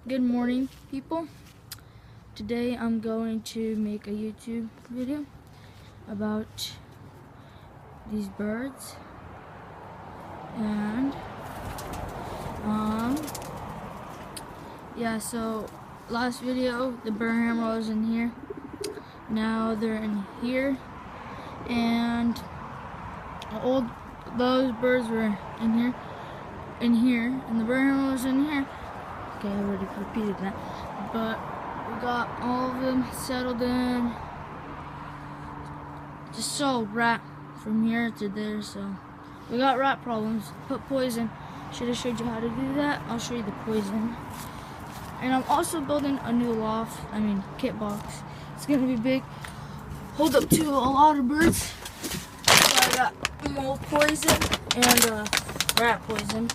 Good morning, people. Today I'm going to make a YouTube video about these birds, and so last video the Burnham was in here, now they're in here, and those birds were in here, and the Burnham was in here. Okay, I already repeated that, but we got all of them settled in. Just saw a rat from here to there, so we got rat problems. Put poison. Should have showed you how to do that. I'll show you the poison. And I'm also building a new kit box. It's gonna be big. Hold up to a lot of birds. So I got mold poison and rat poison.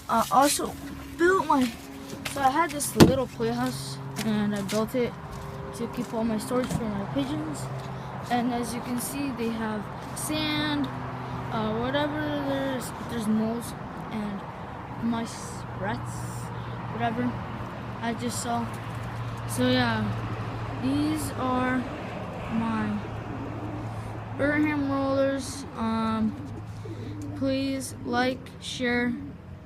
Also built so I had this little playhouse and I built it to keep all my storage for my pigeons. And as you can see, they have sand, whatever there's moles and mice, rats, whatever I just saw. So yeah, these are my Burnham rollers. Please like, share,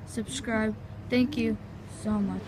subscribe. Thank you so much.